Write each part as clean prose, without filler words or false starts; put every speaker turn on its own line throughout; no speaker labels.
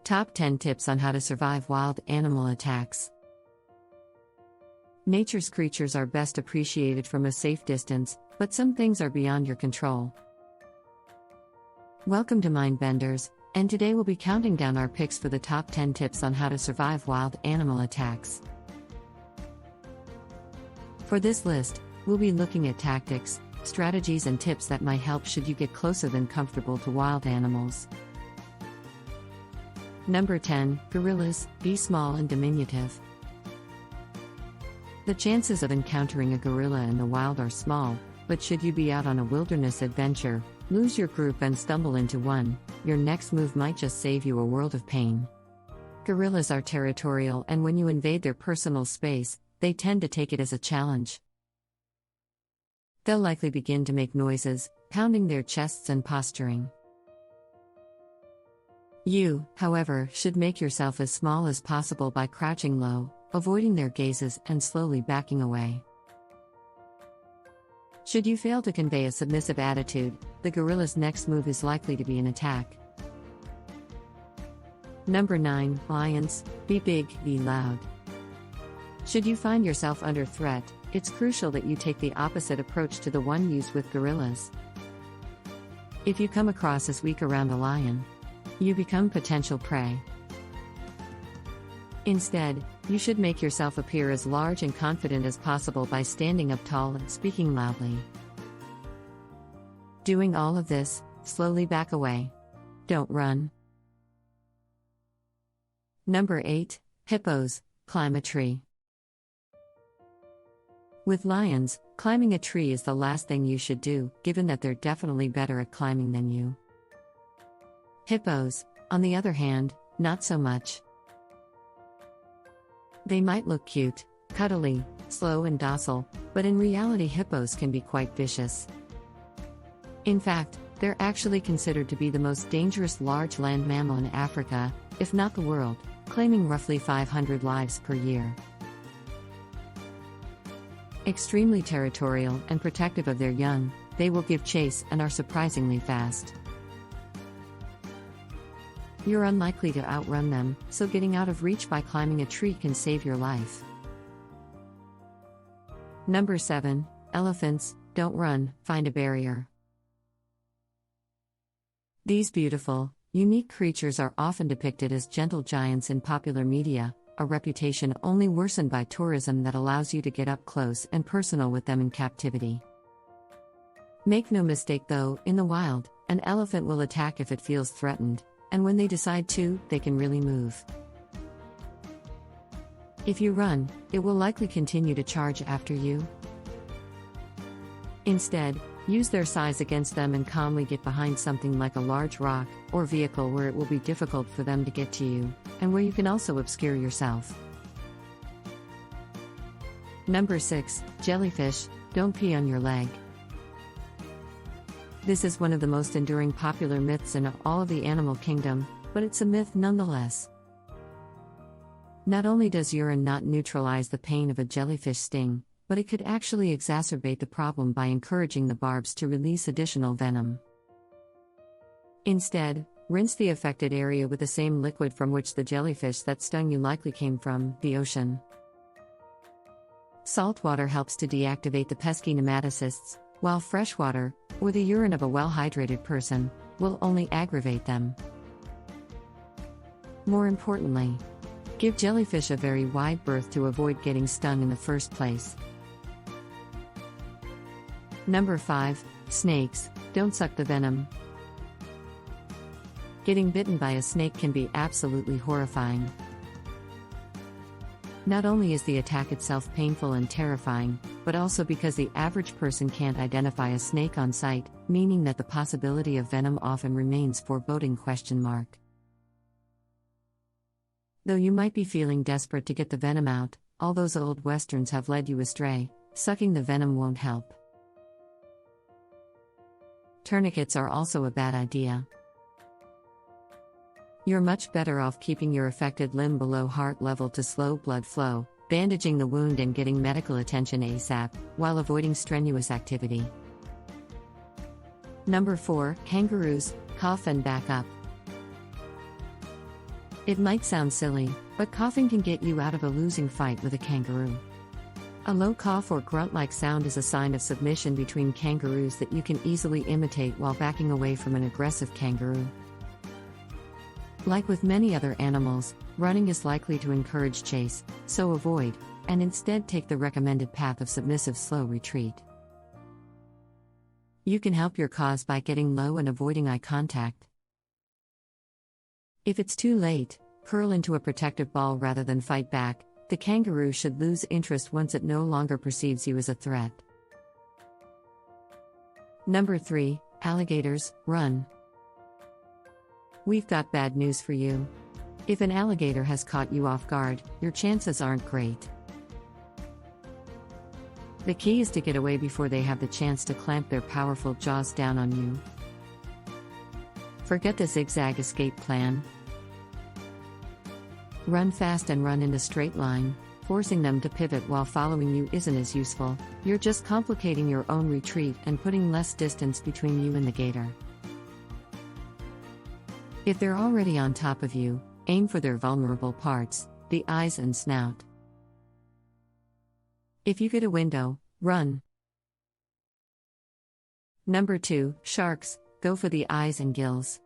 Top 10 Tips on How to Survive Wild Animal Attacks. Nature's creatures are best appreciated from a safe distance, but some things are beyond your control. Welcome to Mindbenders, and today we'll be counting down our picks for the top 10 tips on how to survive wild animal attacks. For this list, we'll be looking at tactics, strategies, and tips that might help should you get closer than comfortable to wild animals. Number 10. Gorillas. Be small and diminutive. The chances of encountering a gorilla in the wild are small, but should you be out on a wilderness adventure, lose your group and stumble into one, your next move might just save you a world of pain. Gorillas are territorial, and when you invade their personal space, they tend to take it as a challenge. They'll likely begin to make noises, pounding their chests and posturing. You, however, should make yourself as small as possible by crouching low, avoiding their gazes, and slowly backing away. Should you fail to convey a submissive attitude, the gorilla's next move is likely to be an attack. Number 9. Lions. Be big, be loud. Should you find yourself under threat, it's crucial that you take the opposite approach to the one used with gorillas. If you come across as weak around a lion, you become potential prey. Instead, you should make yourself appear as large and confident as possible by standing up tall and speaking loudly. Doing all of this, slowly back away. Don't run. Number 8. Hippos. Climb a tree. With lions, climbing a tree is the last thing you should do, given that they're definitely better at climbing than you. Hippos, on the other hand, not so much. They might look cute, cuddly, slow and docile, but in reality hippos can be quite vicious. In fact, they're actually considered to be the most dangerous large land mammal in Africa, if not the world, claiming roughly 500 lives per year. Extremely territorial and protective of their young, they will give chase and are surprisingly fast. You're unlikely to outrun them, so getting out of reach by climbing a tree can save your life. Number 7. Elephants. Don't run, find a barrier. These beautiful, unique creatures are often depicted as gentle giants in popular media, a reputation only worsened by tourism that allows you to get up close and personal with them in captivity. Make no mistake though, in the wild, an elephant will attack if it feels threatened, and when they decide to, they can really move. If you run, it will likely continue to charge after you. Instead, use their size against them and calmly get behind something like a large rock or vehicle where it will be difficult for them to get to you, and where you can also obscure yourself. Number 6. Jellyfish. Don't pee on your leg. This is one of the most enduring popular myths in all of the animal kingdom, but it's a myth nonetheless. Not only does urine not neutralize the pain of a jellyfish sting, but it could actually exacerbate the problem by encouraging the barbs to release additional venom. Instead, rinse the affected area with the same liquid from which the jellyfish that stung you likely came from, the ocean. Salt water helps to deactivate the pesky nematocysts, while fresh water, or the urine of a well-hydrated person, will only aggravate them. More importantly, give jellyfish a very wide berth to avoid getting stung in the first place. Number 5. Snakes. Don't suck the venom. Getting bitten by a snake can be absolutely horrifying. Not only is the attack itself painful and terrifying, but also because the average person can't identify a snake on sight, meaning that the possibility of venom often remains foreboding ? Though you might be feeling desperate to get the venom out, all those old westerns have led you astray, sucking the venom won't help. Tourniquets are also a bad idea. You're much better off keeping your affected limb below heart level to slow blood flow, bandaging the wound and getting medical attention ASAP, while avoiding strenuous activity. Number 4. Kangaroos. Cough and back up. It might sound silly, but coughing can get you out of a losing fight with a kangaroo. A low cough or grunt-like sound is a sign of submission between kangaroos that you can easily imitate while backing away from an aggressive kangaroo. Like with many other animals, running is likely to encourage chase, so avoid, and instead take the recommended path of submissive slow retreat. You can help your cause by getting low and avoiding eye contact. If it's too late, curl into a protective ball rather than fight back. The kangaroo should lose interest once it no longer perceives you as a threat. Number 3, alligators, run. We've got bad news for you. If an alligator has caught you off guard, your chances aren't great. The key is to get away before they have the chance to clamp their powerful jaws down on you. Forget the zigzag escape plan. Run fast and run in a straight line. Forcing them to pivot while following you isn't as useful. You're just complicating your own retreat and putting less distance between you and the gator. If they're already on top of you, aim for their vulnerable parts, the eyes and snout. If you get a window, run. Number 2, sharks, go for the eyes and gills.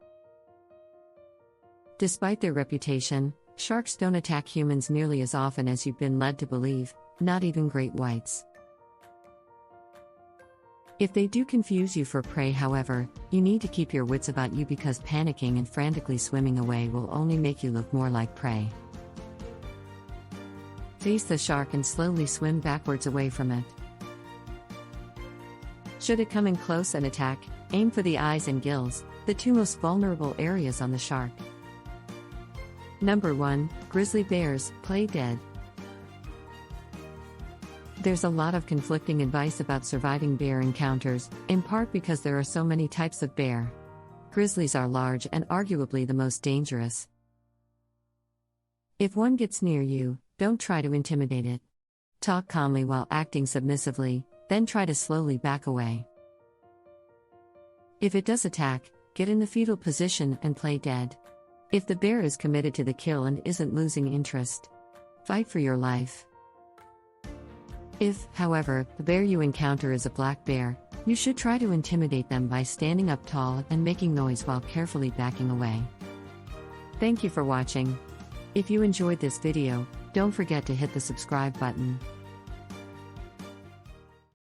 Despite their reputation, sharks don't attack humans nearly as often as you've been led to believe, not even great whites. If they do confuse you for prey, however, you need to keep your wits about you because panicking and frantically swimming away will only make you look more like prey. Face the shark and slowly swim backwards away from it. Should it come in close and attack, aim for the eyes and gills, the two most vulnerable areas on the shark. Number 1, grizzly bears, play dead. There's a lot of conflicting advice about surviving bear encounters, in part because there are so many types of bear. Grizzlies are large and arguably the most dangerous. If one gets near you, don't try to intimidate it. Talk calmly while acting submissively, then try to slowly back away. If it does attack, get in the fetal position and play dead. If the bear is committed to the kill and isn't losing interest, fight for your life. If, however, the bear you encounter is a black bear, you should try to intimidate them by standing up tall and making noise while carefully backing away. Thank you for watching. If you enjoyed this video, don't forget to hit the subscribe button.